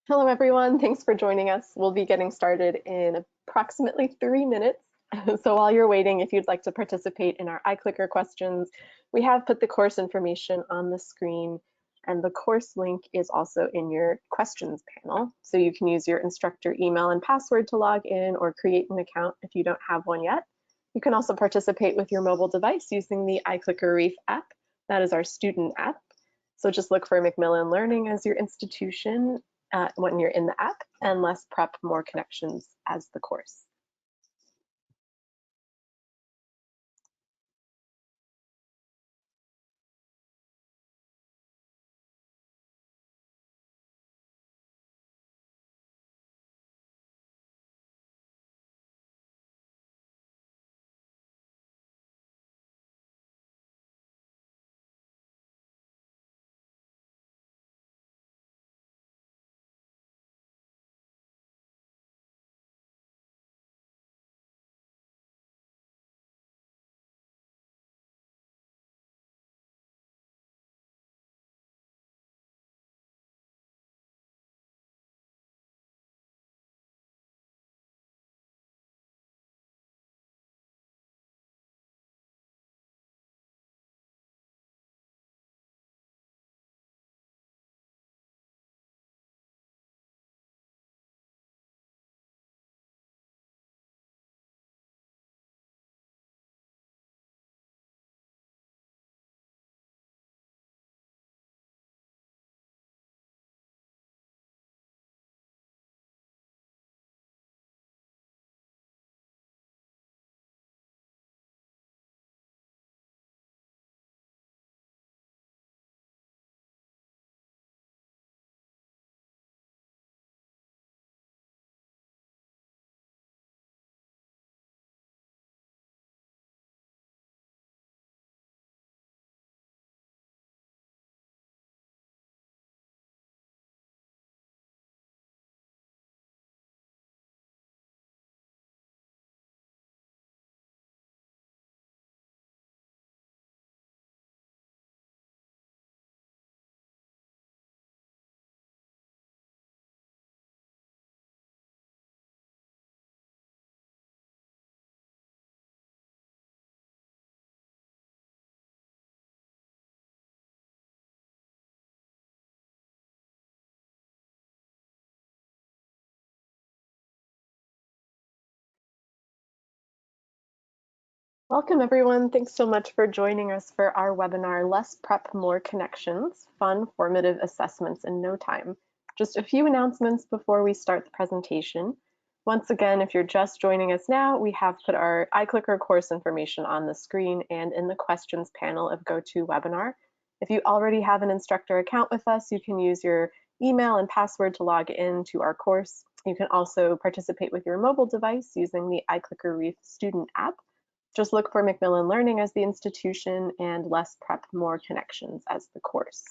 Hello, everyone. Thanks for joining us. We'll be getting started in approximately 3 minutes. So while you're waiting, if you'd like to participate in our iClicker questions, we have put the course information on the screen, and the course link is also in your questions panel. So you can use your instructor email and password to log in or create an account if you don't have one yet. You can also participate with your mobile device using the iClicker Reef app. That is our student app. So just look for Macmillan Learning as your institution when you're in the app, and Less Prep, More Connections as the course. Welcome, everyone. Thanks so much for joining us for our webinar, Less Prep, More Connections, Fun, Formative Assessments in No Time. Just a few announcements before we start the presentation. Once again, if you're just joining us now, we have put our iClicker course information on the screen and in the questions panel of GoToWebinar. If you already have an instructor account with us, you can use your email and password to log in to our course. You can also participate with your mobile device using the iClicker Reef student app. Just look for Macmillan Learning as the institution and Less Prep, More Connections as the course.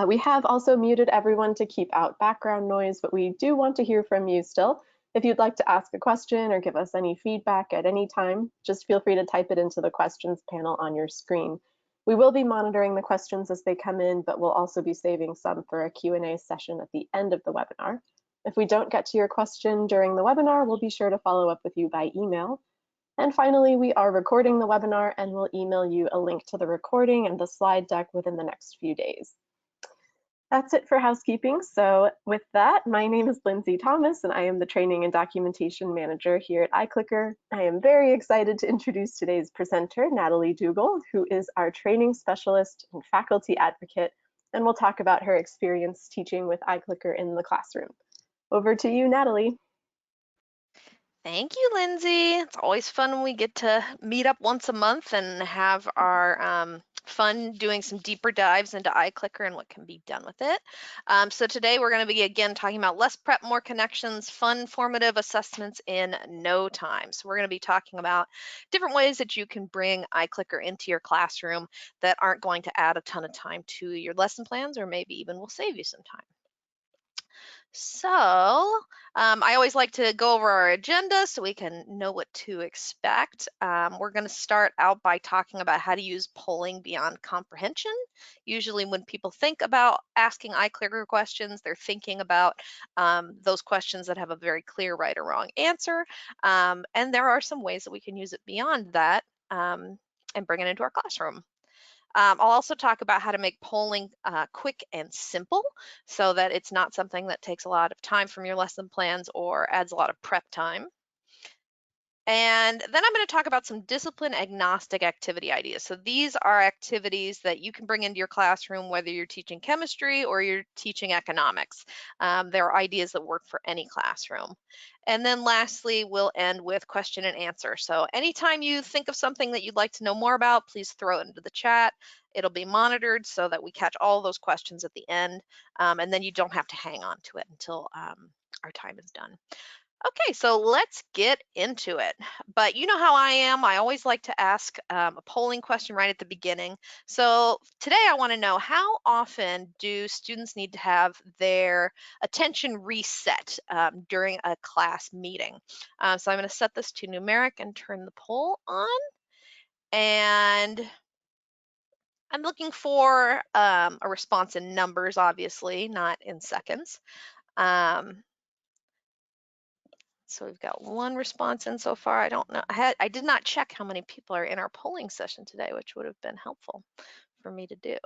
We have also muted everyone to keep out background noise, but we do want to hear from you still. If you'd like to ask a question or give us any feedback at any time, just feel free to type it into the questions panel on your screen. We will be monitoring the questions as they come in, but we'll also be saving some for a Q&A session at the end of the webinar. If we don't get to your question during the webinar, we'll be sure to follow up with you by email. And finally, we are recording the webinar and we'll email you a link to the recording and the slide deck within the next few days. That's it for housekeeping. So with that, my name is Lindsay Thomas and I am the Training and Documentation Manager here at iClicker. I am very excited to introduce today's presenter, Natalie Dougal, who is our training specialist and faculty advocate, and we'll talk about her experience teaching with iClicker in the classroom. Over to you, Natalie. Thank you, Lindsay. It's always fun when we get to meet up once a month and have our fun doing some deeper dives into iClicker and what can be done with it. So today we're going to be again talking about less prep, more connections, fun, formative assessments in no time. So we're going to be talking about different ways that you can bring iClicker into your classroom that aren't going to add a ton of time to your lesson plans or maybe even will save you some time. So, I always like to go over our agenda so we can know what to expect. We're going to start out by talking about how to use polling beyond comprehension. Usually, when people think about asking iClicker questions, they're thinking about those questions that have a very clear right or wrong answer. And there are some ways that we can use it beyond that and bring it into our classroom. I'll also talk about how to make polling quick and simple so that it's not something that takes a lot of time from your lesson plans or adds a lot of prep time. And then I'm going to talk about some discipline agnostic activity ideas. So these are activities that you can bring into your classroom, whether you're teaching chemistry or you're teaching economics. They're ideas that work for any classroom. And then lastly, we'll end with question and answer. So anytime you think of something that you'd like to know more about, please throw it into the chat. It'll be monitored so that we catch all those questions at the end. And then you don't have to hang on to it until our time is done. Okay, so let's get into it. But you know how I am. I always like to ask a polling question right at the beginning. So today I want to know, how often do students need to have their attention reset during a class meeting? So I'm going to set this to numeric and turn the poll on. And I'm looking for a response in numbers, obviously, not in seconds. So we've got one response in so far. I don't know. I did not check how many people are in our polling session today, which would have been helpful for me to do.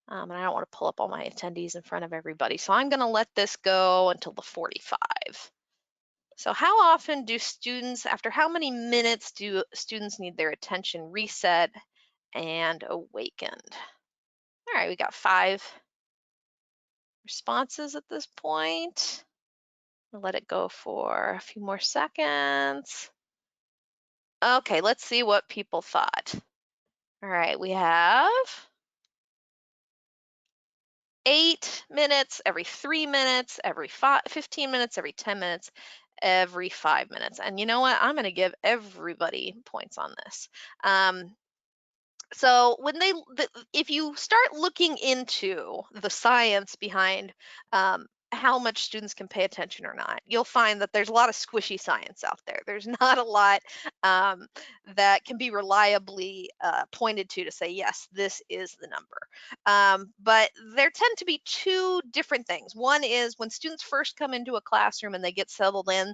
And I don't want to pull up all my attendees in front of everybody. So I'm going to let this go until the 45. So how often do students, after how many minutes do students need their attention reset and awakened? All right, we got 5 responses at this point. I'll let it go for a few more seconds. Okay, let's see what people thought. All right, we have 8 minutes, every 3 minutes, every 15 minutes, every 10 minutes, every 5 minutes. And you know what? I'm going to give everybody points on this. So if you start looking into the science behind how much students can pay attention or not, you'll find that there's a lot of squishy science out there. There's not a lot um, that can be reliably pointed to say, yes, this is the number. But there tend to be 2 different things. One is when students first come into a classroom and they get settled in,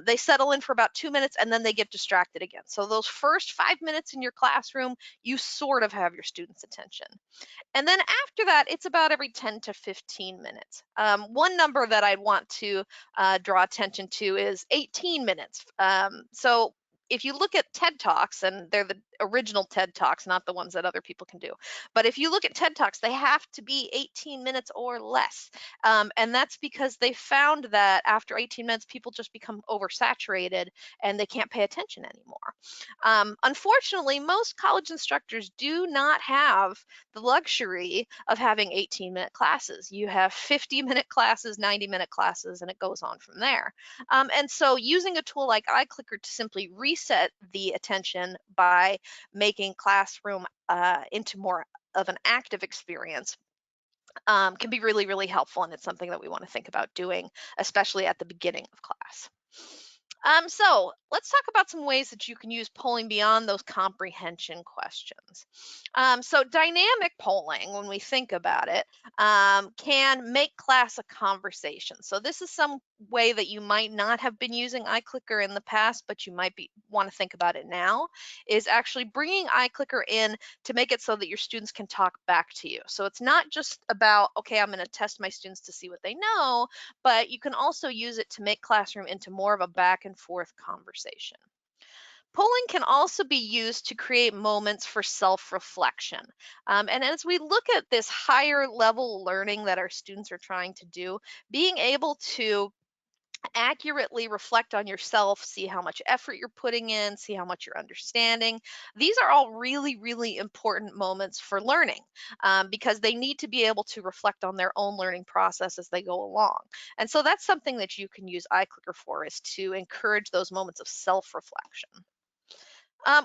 they settle in for about 2 minutes and then they get distracted again. So those first 5 minutes in your classroom, you sort of have your students' attention. And then after that, it's about every 10 to 15 minutes. One number that I'd want to draw attention to is 18 minutes. So if you look at TED Talks, and they're the original TED Talks, not the ones that other people can do, but if you look at TED Talks, they have to be 18 minutes or less. And that's because they found that after 18 minutes, people just become oversaturated and they can't pay attention anymore. Unfortunately, most college instructors do not have the luxury of having 18-minute classes. You have 50-minute classes, 90-minute classes, and it goes on from there. And so using a tool like iClicker to simply reset the attention by making classroom into more of an active experience can be really, really helpful. And it's something that we want to think about doing, especially at the beginning of class. So let's talk about some ways that you can use polling beyond those comprehension questions. So dynamic polling, when we think about it, can make class a conversation. So this is some way that you might not have been using iClicker in the past, but you might want to think about it now, is actually bringing iClicker in to make it so that your students can talk back to you. So it's not just about, okay, I'm going to test my students to see what they know, but you can also use it to make classroom into more of a back and forth conversation. Polling can also be used to create moments for self-reflection. And as we look at this higher level learning that our students are trying to do, being able to accurately reflect on yourself, see how much effort you're putting in, see how much you're understanding. These are all really, really important moments for learning because they need to be able to reflect on their own learning process as they go along. And so that's something that you can use iClicker for, is to encourage those moments of self-reflection.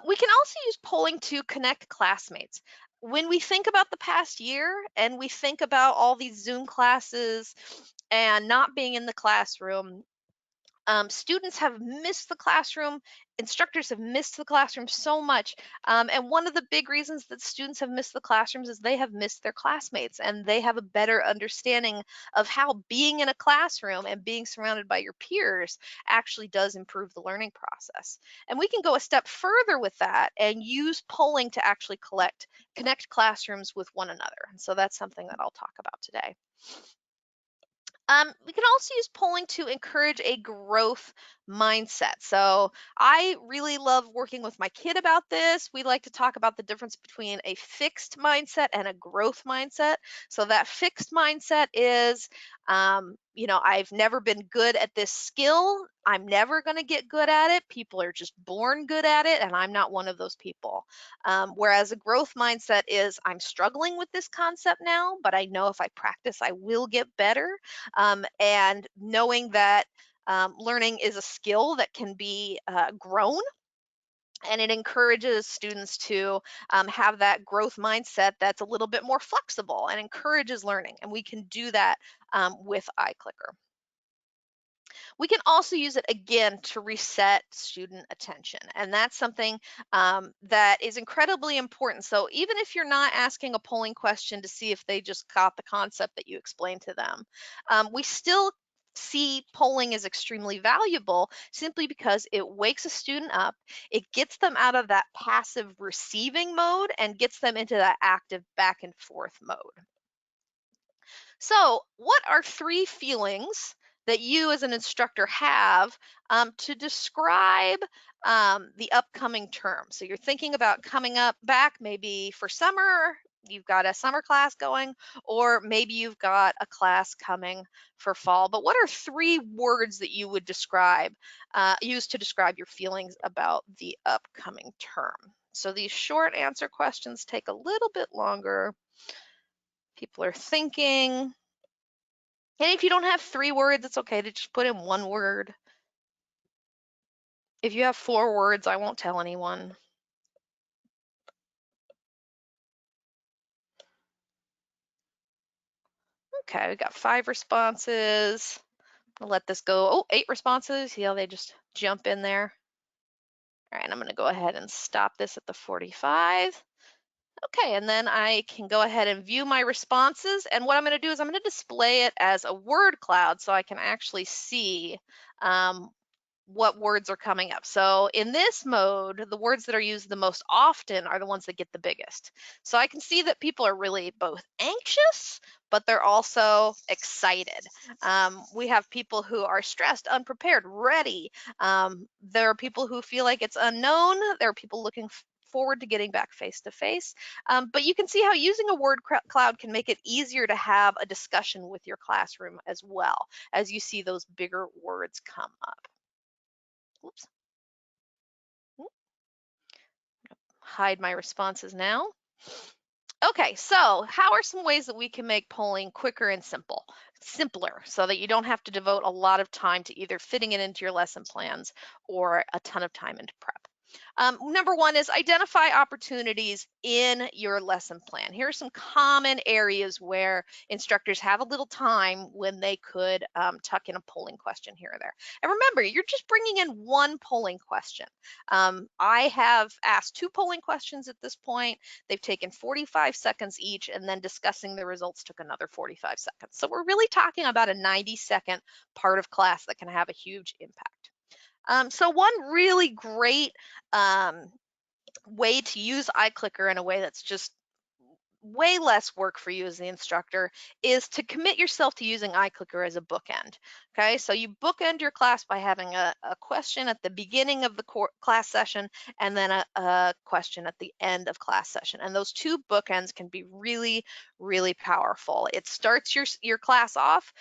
We can also use polling to connect classmates. when we think about the past year and we think about all these Zoom classes and not being in the classroom, students have missed the classroom. Instructors have missed the classroom so much. And one of the big reasons that students have missed the classrooms is they have missed their classmates, and they have a better understanding of how being in a classroom and being surrounded by your peers actually does improve the learning process. And we can go a step further with that and use polling to actually connect classrooms with one another. And so that's something that I'll talk about today. We can also use polling to encourage a growth mindset. So I really love working with my kid about this. We like to talk about the difference between a fixed mindset and a growth mindset. So that fixed mindset is, I've never been good at this skill. I'm never going to get good at it. People are just born good at it, and I'm not one of those people. Whereas a growth mindset is, I'm struggling with this concept now, but I know if I practice, I will get better, and knowing that learning is a skill that can be grown, and it encourages students to have that growth mindset that's a little bit more flexible and encourages learning. And we can do that with iClicker. We can also use it again to reset student attention, and that's something that is incredibly important. So even if you're not asking a polling question to see if they just got the concept that you explained to them, we still see polling as extremely valuable simply because it wakes a student up, it gets them out of that passive receiving mode and gets them into that active back and forth mode. So, what are three feelings that you as an instructor have to describe the upcoming term? So, you're thinking about coming up back maybe for summer, you've got a summer class going, or maybe you've got a class coming for fall. But what are three words that you would use to describe your feelings about the upcoming term? So, these short answer questions take a little bit longer. People are thinking. And if you don't have three words, it's okay to just put in one word. If you have 4 words, I won't tell anyone. Okay, we got 5 responses. I'll let this go. Oh, 8 responses. See how they just jump in there? All right, I'm going to go ahead and stop this at the 45. Okay, and then I can go ahead and view my responses. And what I'm going to do is I'm going to display it as a word cloud so I can actually see what words are coming up. So in this mode, the words that are used the most often are the ones that get the biggest. So I can see that people are really both anxious, but they're also excited. We have people who are stressed, unprepared, ready. There are people who feel like it's unknown. There are people looking forward to getting back face to face. But you can see how using a word cloud can make it easier to have a discussion with your classroom as well as you see those bigger words come up. Oops. Hide my responses now. Okay, so how are some ways that we can make polling quicker and simpler so that you don't have to devote a lot of time to either fitting it into your lesson plans or a ton of time into prep? Number one is identify opportunities in your lesson plan. Here are some common areas where instructors have a little time when they could tuck in a polling question here or there. And remember, you're just bringing in one polling question. I have asked 2 polling questions at this point. They've taken 45 seconds each, and then discussing the results took another 45 seconds. So we're really talking about a 90-second part of class that can have a huge impact. So one really great way to use iClicker in a way that's just way less work for you as the instructor is to commit yourself to using iClicker as a bookend. Okay, so you bookend your class by having a question at the beginning of the class session and then a question at the end of class session. And those 2 bookends can be really, really powerful. It starts your class off.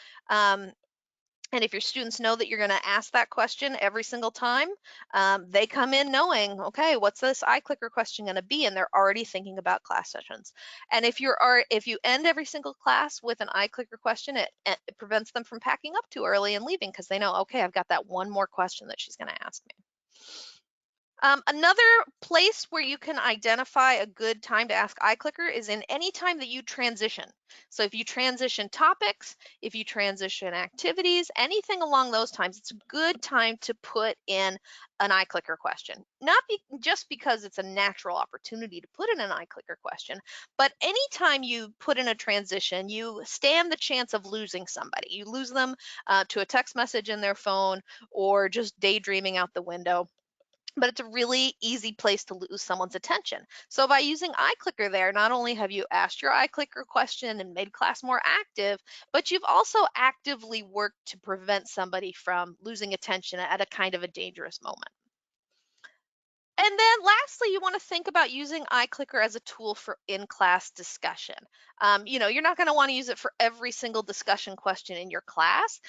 And if your students know that you're going to ask that question every single time, they come in knowing, okay, what's this iClicker question going to be? And they're already thinking about class sessions. And if you end every single class with an iClicker question, it prevents them from packing up too early and leaving because they know, okay, I've got that one more question that she's going to ask me. Another place where you can identify a good time to ask iClicker is in any time that you transition. So if you transition topics, if you transition activities, anything along those times, it's a good time to put in an iClicker question. Not just because it's a natural opportunity to put in an iClicker question, but anytime you put in a transition, you stand the chance of losing somebody. You lose them to a text message in their phone or just daydreaming out the window, but it's a really easy place to lose someone's attention. So by using iClicker there, not only have you asked your iClicker question and made class more active, but you've also actively worked to prevent somebody from losing attention at a kind of a dangerous moment. And then lastly, you want to think about using iClicker as a tool for in-class discussion. You're not going to want to use it for every single discussion question in your class,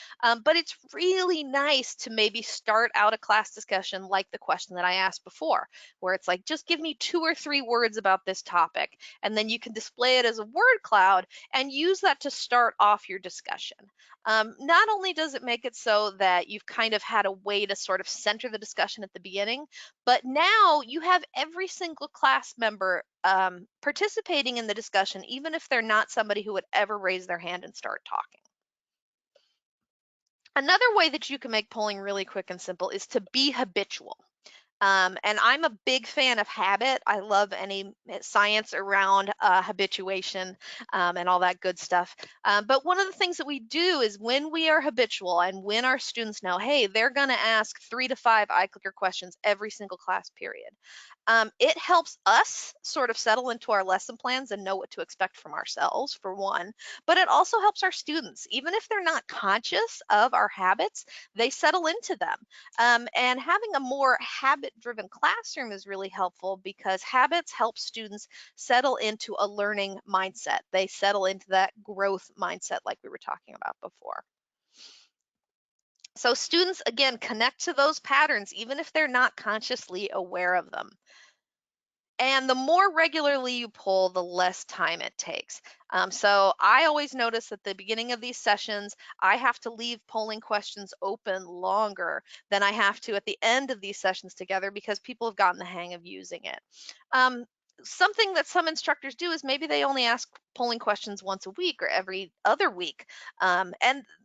but it's really nice to maybe start out a class discussion like the question that I asked before, where it's like, just give me 2 or 3 words about this topic, and then you can display it as a word cloud and use that to start off your discussion. Not only does it make it so that you've kind of had a way to sort of center the discussion at the beginning, but now you have every single class member participating in the discussion, even if they're not somebody who would ever raise their hand and start talking. Another way that you can make polling really quick and simple is to be habitual. And I'm a big fan of habit. I love any science around habituation and all that good stuff. But one of the things that we do is when we are habitual and when our students know, hey, they're going to ask 3 to 5 iClicker questions every single class period, it helps us sort of settle into our lesson plans and know what to expect from ourselves, for one. But it also helps our students. Even if they're not conscious of our habits, they settle into them. And having a more habit-driven classroom is really helpful because habits help students settle into a learning mindset. They settle into that growth mindset like we were talking about before. So students, again, connect to those patterns even if they're not consciously aware of them. And the more regularly you pull, the less time it takes. So I always notice at the beginning of these sessions, I have to leave polling questions open longer than I have to at the end of these sessions together because people have gotten the hang of using it. Um, Something that some instructors do is maybe they only ask polling questions once a week or every other week. I'm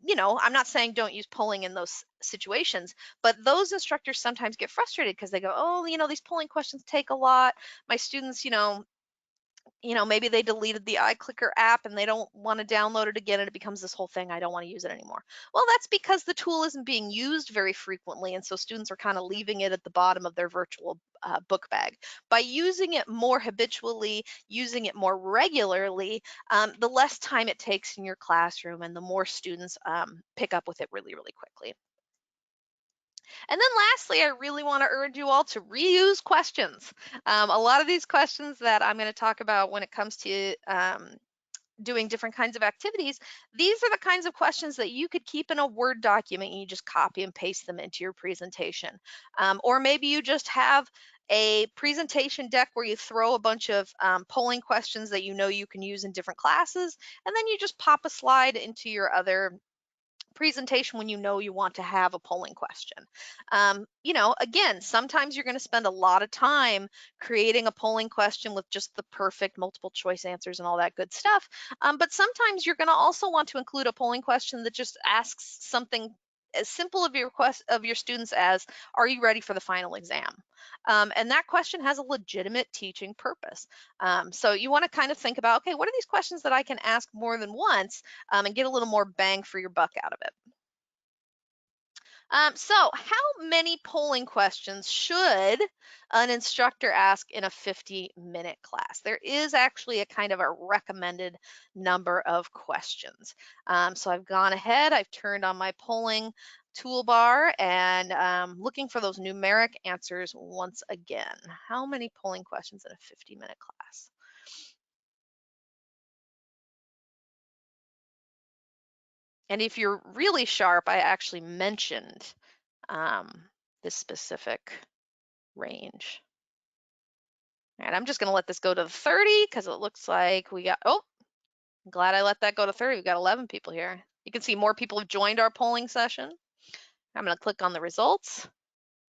not saying don't use polling in those situations, but those instructors sometimes get frustrated because they go, oh, these polling questions take a lot. My students, maybe they deleted the iClicker app and they don't want to download it again and it becomes this whole thing. I don't want to use it anymore. Well, that's because the tool isn't being used very frequently. And so students are kind of leaving it at the bottom of their virtual book bag. By using it more habitually, using it more regularly, the less time it takes in your classroom and the more students pick up with it really, really quickly. And then lastly, I really want to urge you all to reuse questions. A lot of these questions that I'm going to talk about when it comes to doing different kinds of activities, these are the kinds of questions that you could keep in a Word document and you just copy and paste them into your presentation. Or maybe you just have a presentation deck where you throw a bunch of polling questions that you know you can use in different classes, and then you just pop a slide into your other presentation when you know you want to have a polling question. Again, sometimes you're going to spend a lot of time creating a polling question with just the perfect multiple choice answers and all that good stuff. But sometimes you're going to also want to include a polling question that just asks something as simple of your students as, are you ready for the final exam? And that question has a legitimate teaching purpose. So you want to kind of think about, okay, what are these questions that I can ask more than once and get a little more bang for your buck out of it? So how many polling questions should an instructor ask in a 50-minute class? There is actually a kind of a recommended number of questions. So I've gone ahead, I've turned on my polling toolbar and looking for those numeric answers once again. How many polling questions in a 50-minute class? And if you're really sharp, I actually mentioned this specific range. All right, I'm just gonna let this go to 30 because it looks like we got, oh, I'm glad I let that go to 30. We've got 11 people here. You can see more people have joined our polling session. I'm gonna click on the results.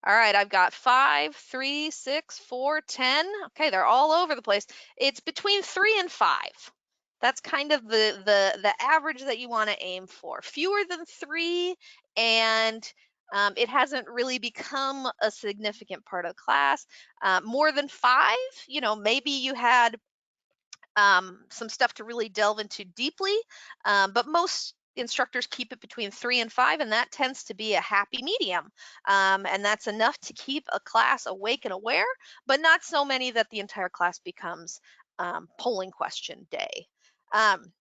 All right, I've got 5, 3, 6, 4, 10. Okay, they're all over the place. It's between 3 and 5. That's kind of the average that you want to aim for. Fewer than 3, and it hasn't really become a significant part of the class. More than 5, maybe you had some stuff to really delve into deeply, but most instructors keep it between 3 and 5, and that tends to be a happy medium. And that's enough to keep a class awake and aware, but not so many that the entire class becomes polling question day. Um,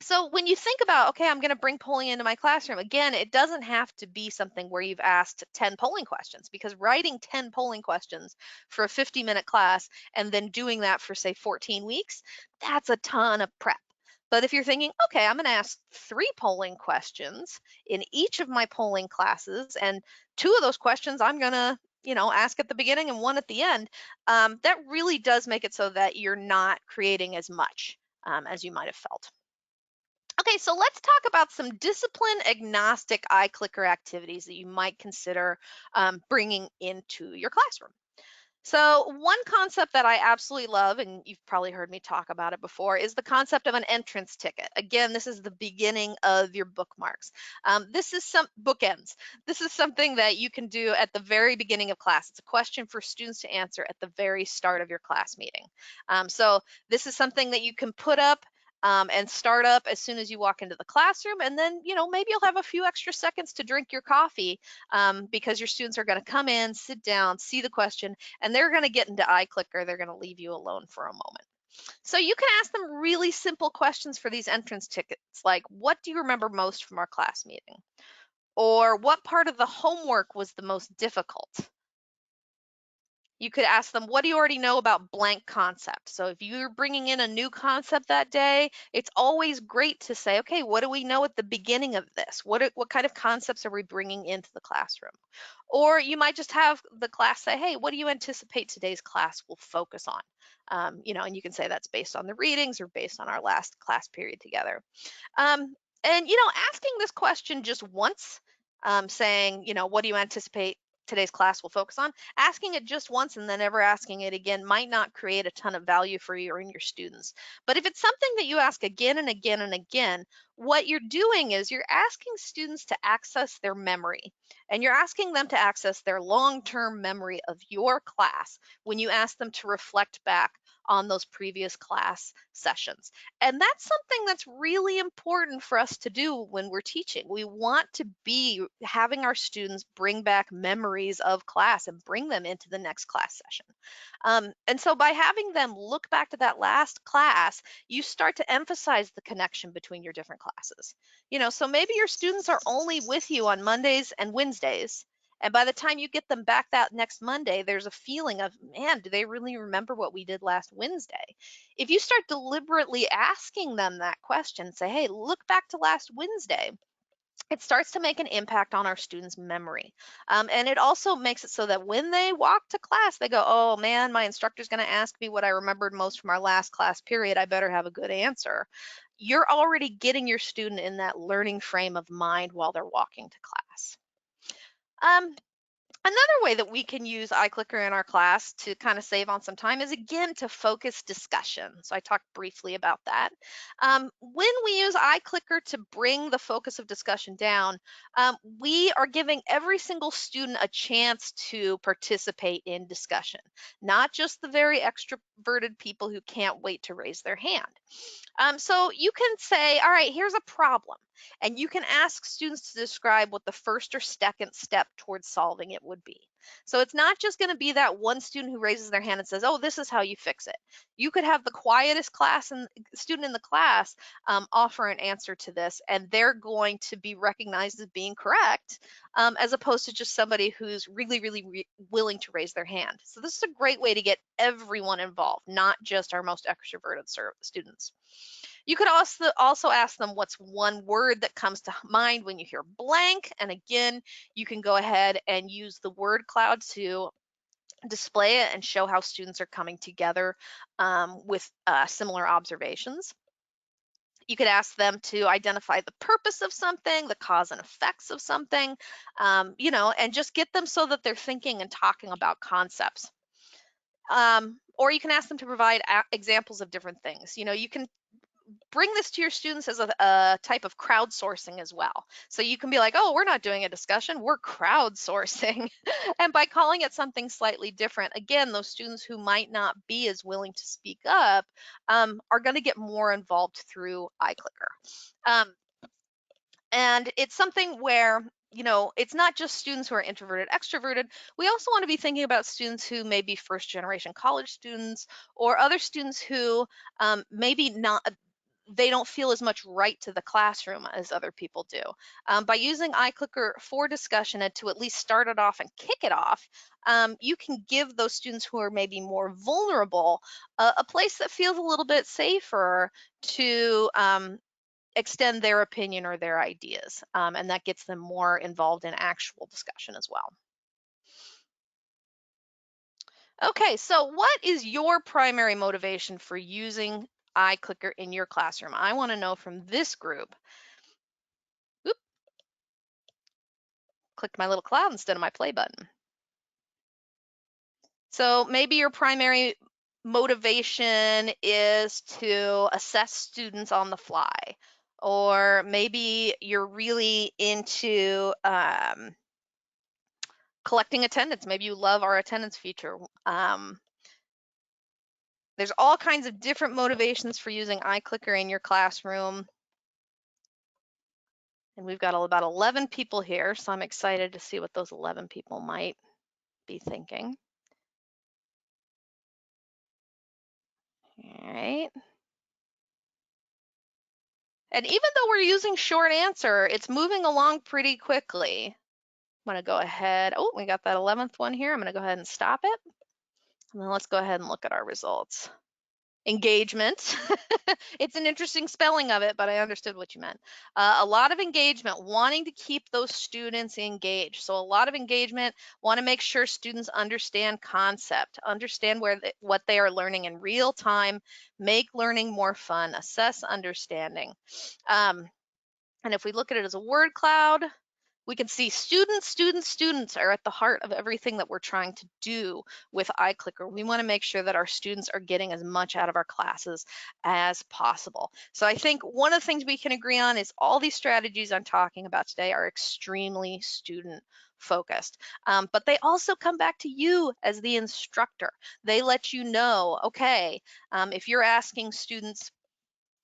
so when you think about, okay, I'm going to bring polling into my classroom, again, it doesn't have to be something where you've asked 10 polling questions, because writing 10 polling questions for a 50-minute class and then doing that for, say, 14 weeks, that's a ton of prep. But if you're thinking, okay, I'm going to ask 3 polling questions in each of my polling classes, and 2 of those questions I'm going to ask at the beginning and 1 at the end, that really does make it so that you're not creating as much as you might have felt. Okay, so let's talk about some discipline agnostic iClicker activities that you might consider bringing into your classroom. So one concept that I absolutely love, and you've probably heard me talk about it before, is the concept of an entrance ticket. Again, this is the beginning of your bookmarks. This is some bookends. This is something that you can do at the very beginning of class. It's a question for students to answer at the very start of your class meeting. So this is something that you can put up and start up as soon as you walk into the classroom, and then maybe you'll have a few extra seconds to drink your coffee because your students are going to come in, sit down, see the question, and they're going to get into iClicker. They're going to leave you alone for a moment. So you can ask them really simple questions for these entrance tickets, like, what do you remember most from our class meeting? Or what part of the homework was the most difficult? You could ask them, what do you already know about blank concept? So if you're bringing in a new concept that day, it's always great to say, okay, what do we know at the beginning of this? What kind of concepts are we bringing into the classroom? Or you might just have the class say, hey, what do you anticipate today's class will focus on? And you can say that's based on the readings or based on our last class period together. Um, and asking this question just once, saying, what do you anticipate today's class will focus on? Asking it just once and then never asking it again might not create a ton of value for you or in your students. But if it's something that you ask again and again and again, what you're doing is you're asking students to access their memory, and you're asking them to access their long-term memory of your class when you ask them to reflect back on those previous class sessions. And that's something that's really important for us to do when we're teaching. We want to be having our students bring back memories of class and bring them into the next class session. And so by having them look back to that last class, you start to emphasize the connection between your different classes. So maybe your students are only with you on Mondays and Wednesdays, and by the time you get them back that next Monday, there's a feeling of, man, do they really remember what we did last Wednesday? If you start deliberately asking them that question, say, hey, look back to last Wednesday, it starts to make an impact on our students' memory. And it also makes it so that when they walk to class, they go, oh man, my instructor's going to ask me what I remembered most from our last class period. I better have a good answer. You're already getting your student in that learning frame of mind while they're walking to class. Another way that we can use iClicker in our class to kind of save on some time is, again, to focus discussion. So I talked briefly about that. When we use iClicker to bring the focus of discussion down, we are giving every single student a chance to participate in discussion, not just the very extroverted people who can't wait to raise their hand. So you can say, all right, here's a problem. And you can ask students to describe what the first or second step towards solving it would be. So it's not just going to be that one student who raises their hand and says, oh, this is how you fix it. You could have the quietest student in the class offer an answer to this, and they're going to be recognized as being correct, as opposed to just somebody who's really, really willing to raise their hand. So this is a great way to get everyone involved, not just our most extroverted students. You could also ask them, what's one word that comes to mind when you hear blank? And again, you can go ahead and use the word cloud to display it and show how students are coming together with similar observations. You could ask them to identify the purpose of something, the cause and effects of something, and just get them so that they're thinking and talking about concepts. Or you can ask them to provide examples of different things. You can bring this to your students as a type of crowdsourcing as well. So you can be like, oh, we're not doing a discussion, we're crowdsourcing. And by calling it something slightly different, again, those students who might not be as willing to speak up are going to get more involved through iClicker. And it's something where, it's not just students who are introverted, extroverted. We also want to be thinking about students who may be first generation college students or other students who maybe not, they don't feel as much right to the classroom as other people do. By using iClicker for discussion and to at least start it off and kick it off, you can give those students who are maybe more vulnerable a place that feels a little bit safer to extend their opinion or their ideas. And that gets them more involved in actual discussion as well. Okay, so what is your primary motivation for using iClicker in your classroom? I want to know from this group. Oop, clicked my little cloud instead of my play button. So maybe your primary motivation is to assess students on the fly, or maybe you're really into collecting attendance. Maybe you love our attendance feature. There's all kinds of different motivations for using iClicker in your classroom. And we've got about 11 people here, so I'm excited to see what those 11 people might be thinking. All right. And even though we're using short answer, it's moving along pretty quickly. I'm going to go ahead. Oh, we got that 11th one here. I'm going to go ahead and stop it. And then let's go ahead and look at our results. Engagement. It's an interesting spelling of it, but I understood what you meant. A lot of engagement, wanting to keep those students engaged. So a lot of engagement, want to make sure students understand concept, understand what they are learning in real time, make learning more fun, assess understanding. And if we look at it as a word cloud, we can see students are at the heart of everything that we're trying to do with iClicker. We want to make sure that our students are getting as much out of our classes as possible. So I think one of the things we can agree on is all these strategies I'm talking about today are extremely student focused, but they also come back to you as the instructor. They let you know, okay, if you're asking students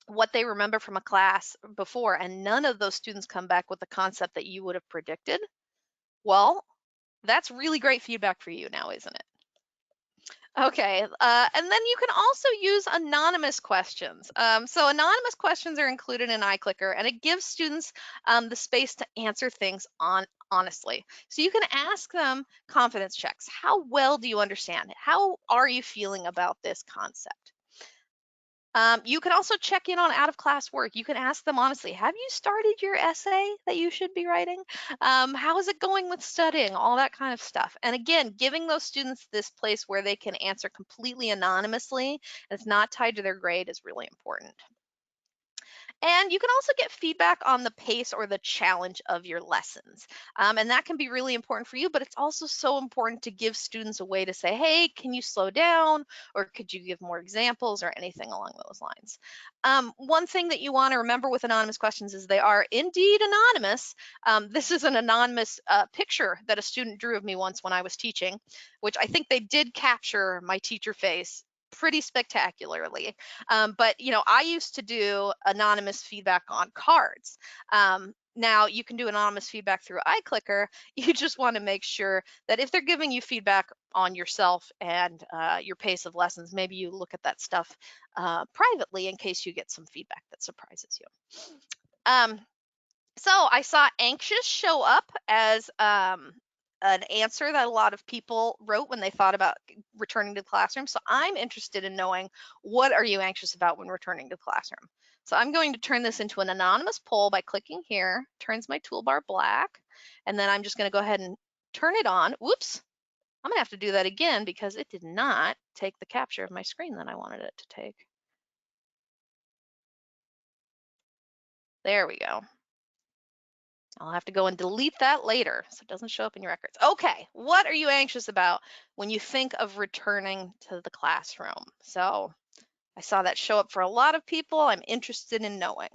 what they remember from a class before and none of those students come back with the concept that you would have predicted, well, that's really great feedback for you now, isn't it? Okay, and then you can also use anonymous questions. So anonymous questions are included in iClicker, and it gives students the space to answer things honestly. So you can ask them confidence checks. How well do you understand? How are you feeling about this concept? You can also check in on out of class work. You can ask them honestly, have you started your essay that you should be writing? How is it going with studying? All that kind of stuff. And again, giving those students this place where they can answer completely anonymously and it's not tied to their grade is really important. And you can also get feedback on the pace or the challenge of your lessons. And that can be really important for you, but it's also so important to give students a way to say, hey, can you slow down? Or could you give more examples or anything along those lines? One thing that you want to remember with anonymous questions is they are indeed anonymous. This is an anonymous picture that a student drew of me once when I was teaching, which I think they did capture my teacher face pretty spectacularly. But I used to do anonymous feedback on cards. Now you can do anonymous feedback through iClicker. You just want to make sure that if they're giving you feedback on yourself and your pace of lessons, maybe you look at that stuff privately in case you get some feedback that surprises you. So I saw anxious show up as an answer that a lot of people wrote when they thought about returning to the classroom. So I'm interested in knowing, what are you anxious about when returning to the classroom? So I'm going to turn this into an anonymous poll by clicking here, turns my toolbar black, and then I'm just going to go ahead and turn it on. Whoops, I'm gonna have to do that again because it did not take the capture of my screen that I wanted it to take. There we go. I'll have to go and delete that later so it doesn't show up in your records. Okay, what are you anxious about when you think of returning to the classroom? So I saw that show up for a lot of people. I'm interested in knowing.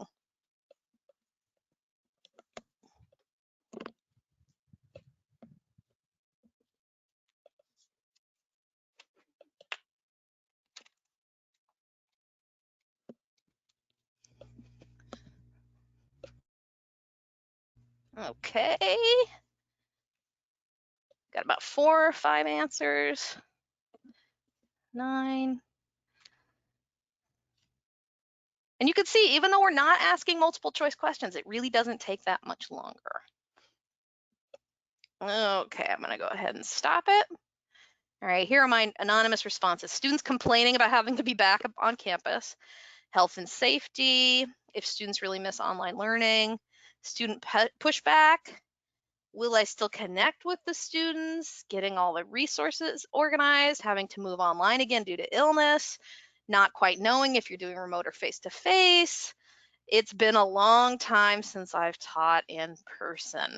Okay, got about 4 or 5 answers. 9. And you can see, even though we're not asking multiple choice questions, it really doesn't take that much longer. Okay, I'm gonna go ahead and stop it. All right, here are my anonymous responses. Students complaining about having to be back on campus, health and safety, if students really miss online learning, student pushback, will I still connect with the students, getting all the resources organized, having to move online again due to illness, not quite knowing if you're doing remote or face-to-face. It's been a long time since I've taught in person.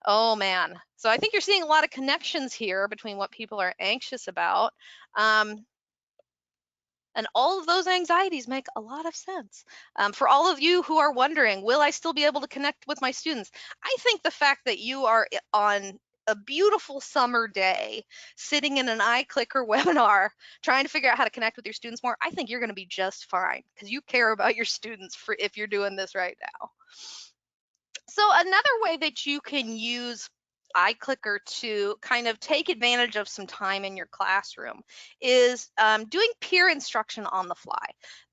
Oh man. So I think you're seeing a lot of connections here between what people are anxious about. And all of those anxieties make a lot of sense. For all of you who are wondering, will I still be able to connect with my students? I think the fact that you are on a beautiful summer day sitting in an iClicker webinar trying to figure out how to connect with your students more, I think you're going to be just fine because you care about your students if you're doing this right now. So another way that you can use iClicker to kind of take advantage of some time in your classroom is doing peer instruction on the fly.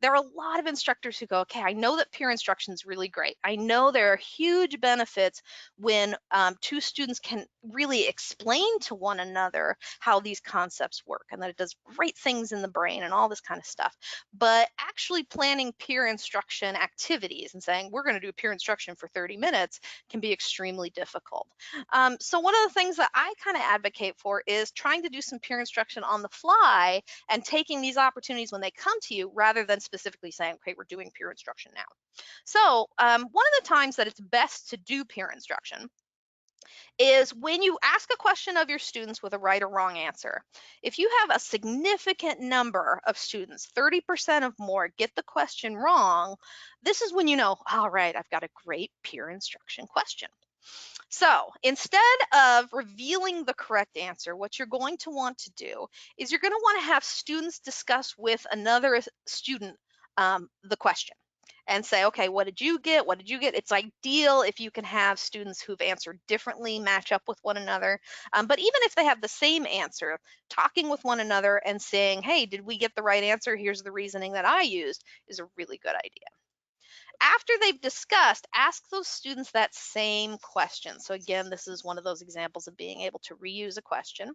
There are a lot of instructors who go, okay, I know that peer instruction is really great. I know there are huge benefits when 2 students can really explain to one another how these concepts work and that it does great things in the brain and all this kind of stuff. But actually planning peer instruction activities and saying, we're going to do peer instruction for 30 minutes can be extremely difficult. So one of the things that I kind of advocate for is trying to do some peer instruction on the fly and taking these opportunities when they come to you rather than specifically saying, okay, we're doing peer instruction now. So one of the times that it's best to do peer instruction is when you ask a question of your students with a right or wrong answer. If you have a significant number of students, 30% of more, get the question wrong, this is when you know, all right, I've got a great peer instruction question. So instead of revealing the correct answer, what you're going to want to do is you're going to want to have students discuss with another student the question and say, okay, what did you get? What did you get? It's ideal if you can have students who've answered differently match up with one another. But even if they have the same answer, talking with one another and saying, hey, did we get the right answer? Here's the reasoning that I used is a really good idea. After they've discussed, ask those students that same question. So again, this is one of those examples of being able to reuse a question.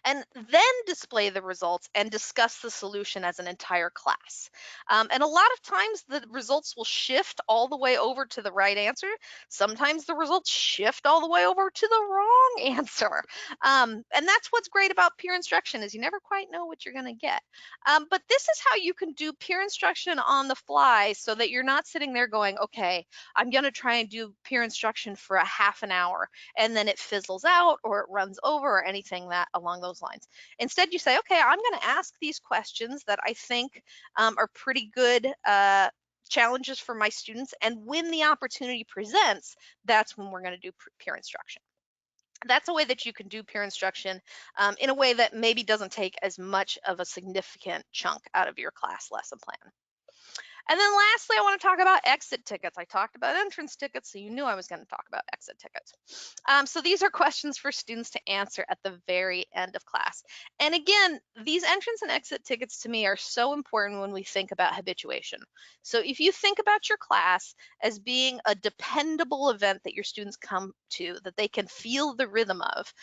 And then display the results and discuss the solution as an entire class. And a lot of times the results will shift all the way over to the right answer. Sometimes the results shift all the way over to the wrong answer. And that's what's great about peer instruction is you never quite know what you're going to get. But this is how you can do peer instruction on the fly so that you're not sitting there going, okay, I'm going to try and do peer instruction for a half an hour and then it fizzles out or it runs over or anything that along those lines. Instead, you say, okay, I'm going to ask these questions that I think are pretty good challenges for my students. And when the opportunity presents, that's when we're going to do peer instruction. That's a way that you can do peer instruction in a way that maybe doesn't take as much of a significant chunk out of your class lesson plan. And then lastly, I want to talk about exit tickets. I talked about entrance tickets, so you knew I was going to talk about exit tickets. So these are questions for students to answer at the very end of class. And again, these entrance and exit tickets to me are so important when we think about habituation. So if you think about your class as being a dependable event that your students come to, that they can feel the rhythm of,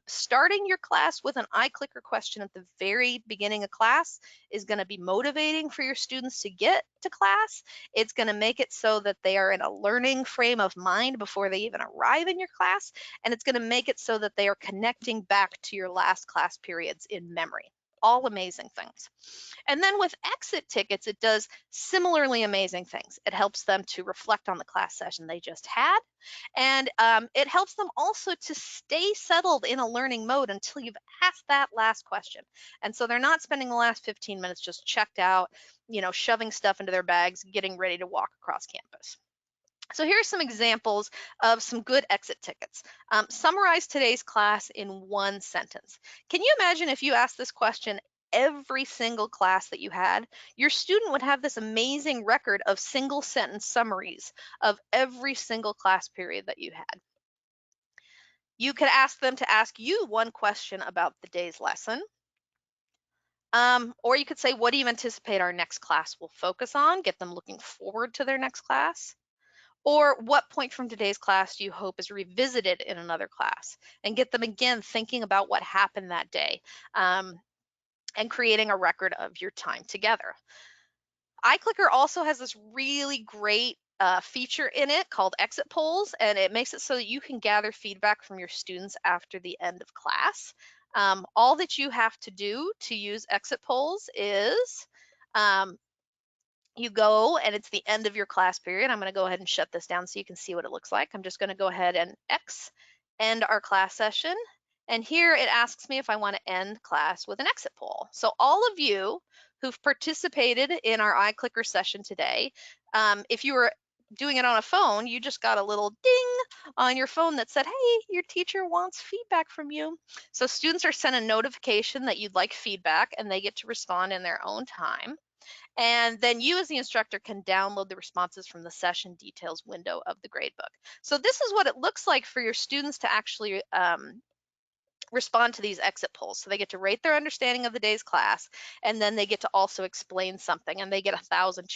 starting your class with an iClicker question at the very beginning of class is going to be motivating for your students to get to class. It's going to make it so that they are in a learning frame of mind before they even arrive in your class. And it's going to make it so that they are connecting back to your last class periods in memory. all amazing things. And then with exit tickets, it does similarly amazing things. It helps them to reflect on the class session they just had, and it helps them also to stay settled in a learning mode until you've asked that last question. And so they're not spending the last 15 minutes just checked out, shoving stuff into their bags, getting ready to walk across campus. So here are some examples of some good exit tickets. Summarize today's class in one sentence. Can you imagine if you asked this question every single class that you had? Your student would have this amazing record of single sentence summaries of every single class period that you had. You could ask them to ask you one question about the day's lesson. Or you could say, what do you anticipate our next class will focus on? Get them looking forward to their next class. Or what point from today's class do you hope is revisited in another class? And get them again thinking about what happened that day, and creating a record of your time together. iClicker also has this really great feature in it called exit polls, and it makes it so that you can gather feedback from your students after the end of class. All that you have to do to use exit polls is you go and it's the end of your class period. I'm going to go ahead and shut this down so you can see what it looks like. I'm just going to go ahead and end our class session. And here it asks me if I want to end class with an exit poll. So all of you who've participated in our iClicker session today, if you were doing it on a phone, you just got a little ding on your phone that said, hey, your teacher wants feedback from you. So students are sent a notification that you'd like feedback, and they get to respond in their own time. And then you as the instructor can download the responses from the session details window of the gradebook. So this is what it looks like for your students to actually respond to these exit polls. So they get to rate their understanding of the day's class, and then they get to also explain something, and they get 1,000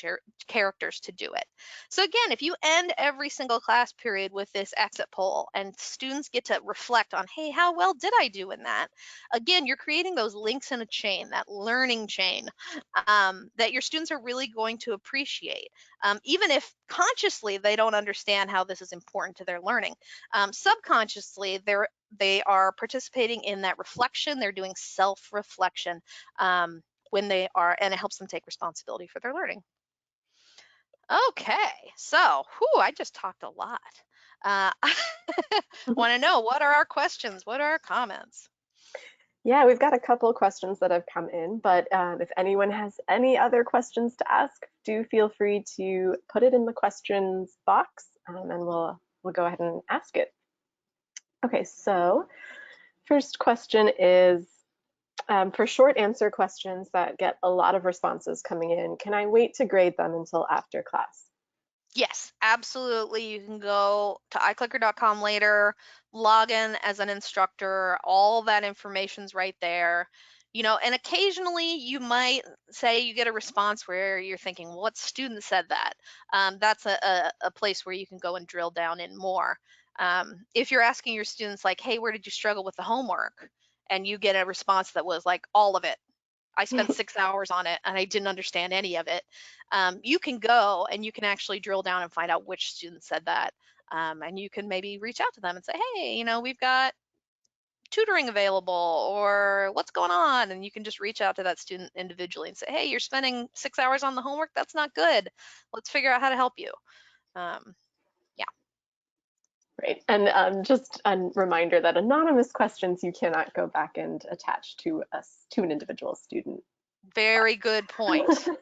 characters to do it. So again, if you end every single class period with this exit poll and students get to reflect on, hey, how well did I do in that? Again, you're creating those links in a chain, that learning chain, that your students are really going to appreciate. Even if consciously they don't understand how this is important to their learning, subconsciously they are participating in that reflection. They're doing self-reflection when they are, and it helps them take responsibility for their learning. Okay, so I just talked a lot. Want to know, what are our questions? What are our comments? Yeah, we've got a couple of questions that have come in, but if anyone has any other questions to ask, do feel free to put it in the questions box, and we'll go ahead and ask it. Okay, so first question is, for short answer questions that get a lot of responses coming in, can I wait to grade them until after class? Yes, absolutely. You can go to iClicker.com later, log in as an instructor. All that information's right there. And occasionally you might say you get a response where you're thinking, well, what student said that? That's a place where you can go and drill down in more. If you're asking your students like, hey, where did you struggle with the homework? And you get a response that was like, all of it. I spent 6 hours on it and I didn't understand any of it. You can go and you can actually drill down and find out which student said that. And you can maybe reach out to them and say, hey, we've got tutoring available, or what's going on? And you can just reach out to that student individually and say, hey, you're spending 6 hours on the homework. That's not good. Let's figure out how to help you. Yeah. Right, and just a reminder that anonymous questions you cannot go back and attach to an individual student. Very good point. So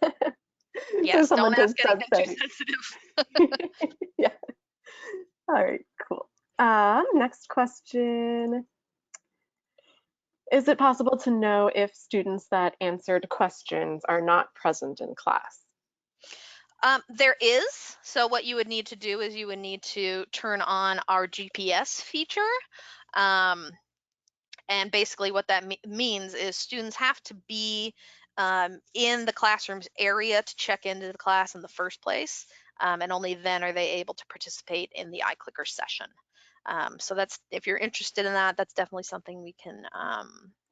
Yes, someone don't ask just anything too say, sensitive. yeah. All right, cool. Next question. Is it possible to know if students that answered questions are not present in class? There is. So what you would need to do is you would need to turn on our GPS feature. Um, and basically what that means is students have to be in the classroom's area to check into the class in the first place. And only then are they able to participate in the iClicker session. So that's, if you're interested in that, that's definitely something we can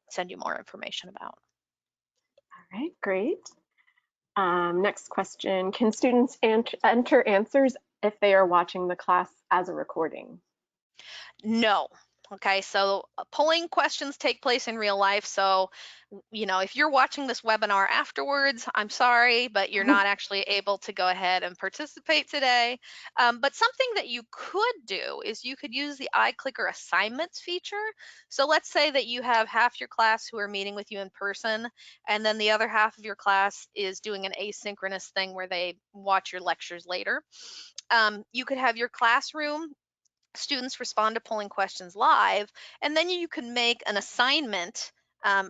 send you more information about. All right, great. Next question. Can students enter answers if they are watching the class as a recording? No. Okay, so polling questions take place in real life. So, if you're watching this webinar afterwards, I'm sorry, but you're not actually able to go ahead and participate today. But something that you could do is you could use the iClicker assignments feature. So let's say that you have half your class who are meeting with you in person, and then the other half of your class is doing an asynchronous thing where they watch your lectures later. You could have your classroom students respond to polling questions live, and then you can make an assignment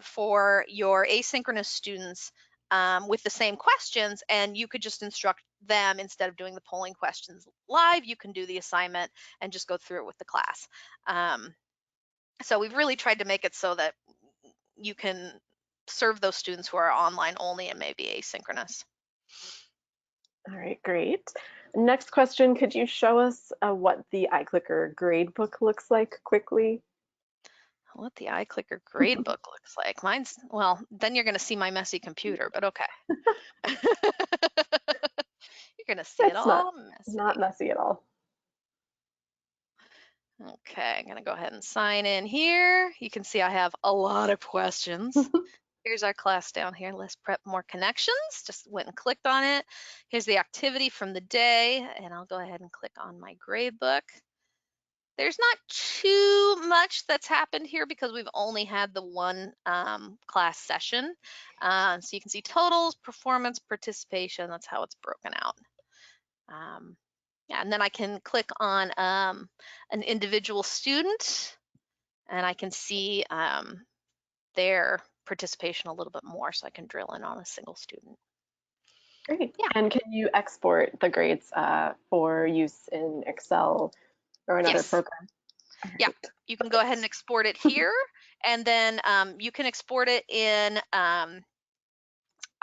for your asynchronous students with the same questions, and you could just instruct them instead of doing the polling questions live. You can do the assignment and just go through it with the class. So we've really tried to make it so that you can serve those students who are online only and maybe asynchronous. All right, great. Next question, could you show us what the iClicker gradebook looks like quickly? What the iClicker gradebook looks like. Mine's, well, then you're going to see my messy computer, but okay. You're going to see it It's all not messy. messy at all. Okay, I'm going to go ahead and sign in here. You can see I have a lot of questions. Here's our class down here. Let's prep more connections. Just went and clicked on it. Here's the activity from the day, and I'll go ahead and click on my gradebook. There's not too much that's happened here because we've only had the one class session. So you can see totals, performance, participation. That's how it's broken out. Yeah, and then I can click on an individual student, and I can see their participation a little bit more, so I can drill in on a single student. Great. Yeah. And can you export the grades for use in Excel or another Yes. program? All Yeah. right. You can go ahead and export it here, and then you can export it in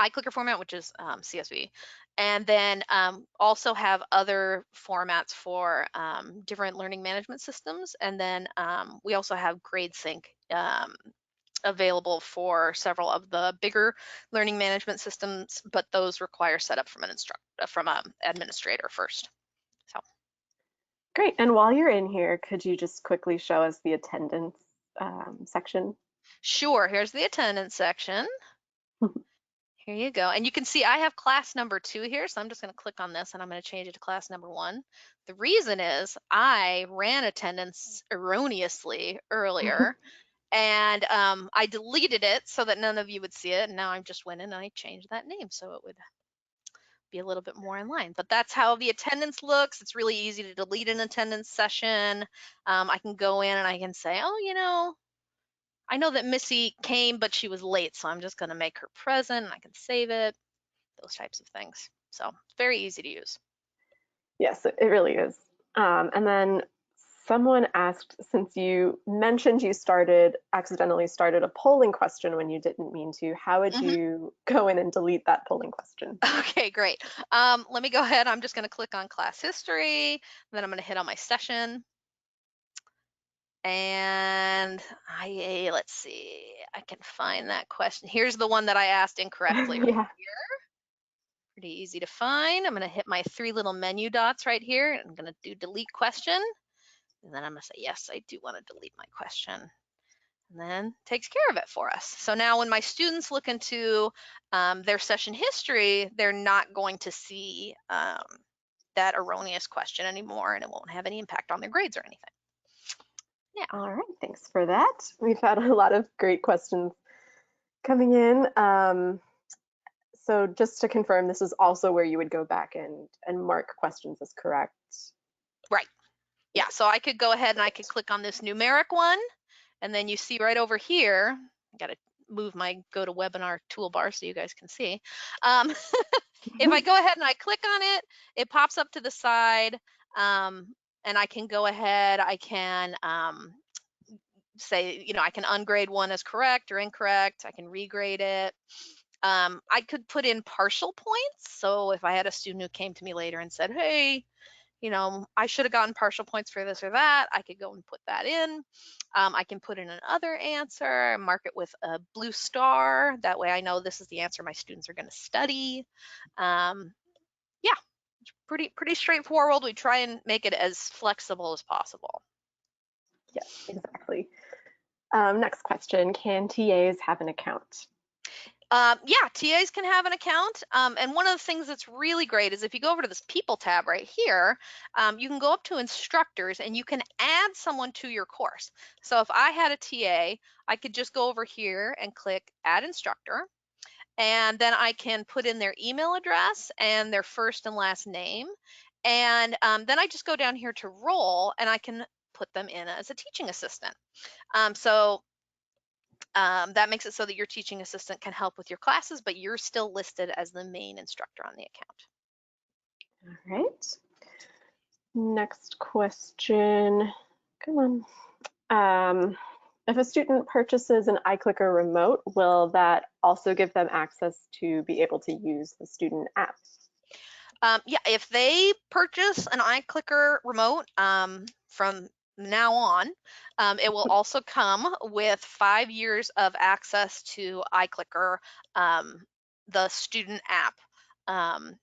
iClicker format, which is CSV, and then also have other formats for different learning management systems. And then we also have GradeSync available for several of the bigger learning management systems, but those require setup from an administrator first. So Great. And while you're in here, could you just quickly show us the attendance section? sure, here's the attendance section. Here you go. And you can see I have class number 2 here, so I'm just going to click on this and I'm going to change it to class number 1. The reason is I ran attendance erroneously earlier, and I deleted it so that none of you would see it. And now I just went in and I changed that name so it would be a little bit more in line. But that's how the attendance looks. It's really easy to delete an attendance session. I can go in and I can say, oh, I know that Missy came, but she was late, so I'm just going to make her present. And I can save it. Those types of things. So it's very easy to use. Yes, it really is. And then someone asked, since you mentioned you accidentally started a polling question when you didn't mean to, how would Mm-hmm. you go in and delete that polling question? Okay, great. Let me go ahead. I'm just going to click on class history. Then I'm going to hit on my session. And let's see, I can find that question. Here's the one that I asked incorrectly right Yeah. here. Pretty easy to find. I'm going to hit my 3 little menu dots right here. I'm going to do delete question. And then I'm going to say, yes, I do want to delete my question. And then takes care of it for us. So now when my students look into their session history, they're not going to see that erroneous question anymore, and it won't have any impact on their grades or anything. Yeah. All right, thanks for that. We've had a lot of great questions coming in. So just to confirm, this is also where you would go back and mark questions as correct. Right. Yeah, so I could go ahead and I could click on this numeric one, and then you see right over here, I got to move my GoToWebinar toolbar so you guys can see. If I go ahead and I click on it, it pops up to the side, and I can go ahead, I can say, I can ungrade one as correct or incorrect. I can regrade it. I could put in partial points. So if I had a student who came to me later and said, hey, I should have gotten partial points for this or that, I could go and put that in. I can put in another answer, mark it with a blue star. That way I know this is the answer my students are going to study. Yeah, it's pretty straightforward. We try and make it as flexible as possible. Yes, exactly. Next question, can TAs have an account? Yeah, TAs can have an account. And one of the things that's really great is if you go over to this People tab right here, you can go up to instructors and you can add someone to your course. So if I had a TA, I could just go over here and click Add Instructor. And then I can put in their email address and their first and last name. And then I just go down here to role and I can put them in as a teaching assistant. So that makes it so that your teaching assistant can help with your classes, but you're still listed as the main instructor on the account. All right. Next question. Come on. If a student purchases an iClicker remote, will that also give them access to be able to use the student app? Yeah, if they purchase an iClicker remote from now on, it will also come with 5 years of access to iClicker, the student app. Um,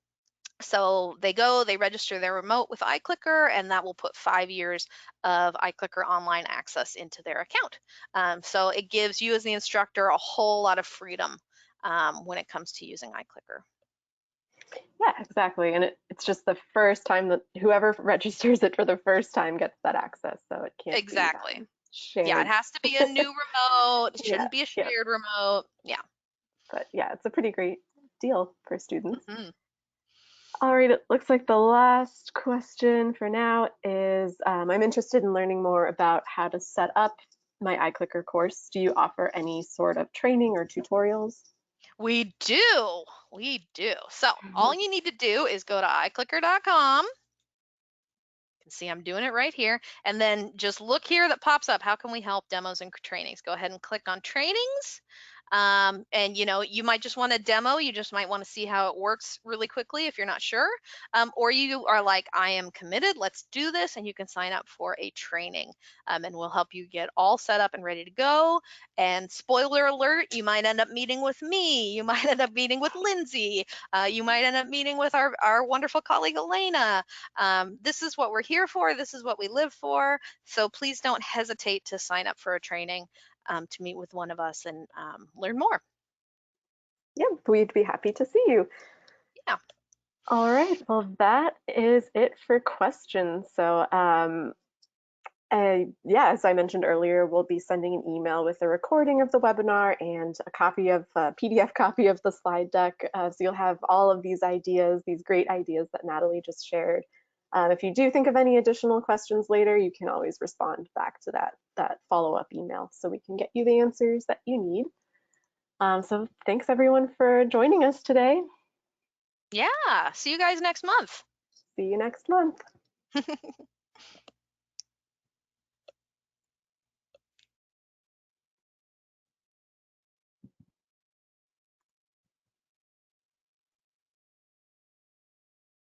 So they register their remote with iClicker, and that will put 5 years of iClicker online access into their account. So it gives you as the instructor a whole lot of freedom when it comes to using iClicker. Yeah, exactly. And it's just the first time that whoever registers it for the first time gets that access. So it can't be Exactly. Yeah, it shared. has to be a new remote. It Yeah, shouldn't be a yeah. shared remote. Yeah. But yeah, it's a pretty great deal for students. Hmm. All right, it looks like the last question for now is I'm interested in learning more about how to set up my iClicker course. Do you offer any sort of training or tutorials? We do. We do. So all you need to do is go to iClicker.com. Can see I'm doing it right here. And then just look here that pops up. How can we help demos and trainings? Go ahead and click on trainings. And you might just want a demo. You just might want to see how it works really quickly if you're not sure. Or you are like, I am committed. Let's do this. And you can sign up for a training. And we'll help you get all set up and ready to go. And spoiler alert, you might end up meeting with me. You might end up meeting with Lindsay. You might end up meeting with our wonderful colleague, Elena. This is what we're here for. This is what we live for. So please don't hesitate to sign up for a training to meet with one of us and learn more. Yeah, we'd be happy to see you. Yeah. All right, well, that is it for questions. So, yeah, as I mentioned earlier, we'll be sending an email with a recording of the webinar and a PDF copy of the slide deck. So you'll have all of these ideas, these great ideas that Natalie just shared. If you do think of any additional questions later, you can always respond back to that follow-up email so we can get you the answers that you need. So thanks everyone for joining us today. Yeah. See you guys next month. See you next month.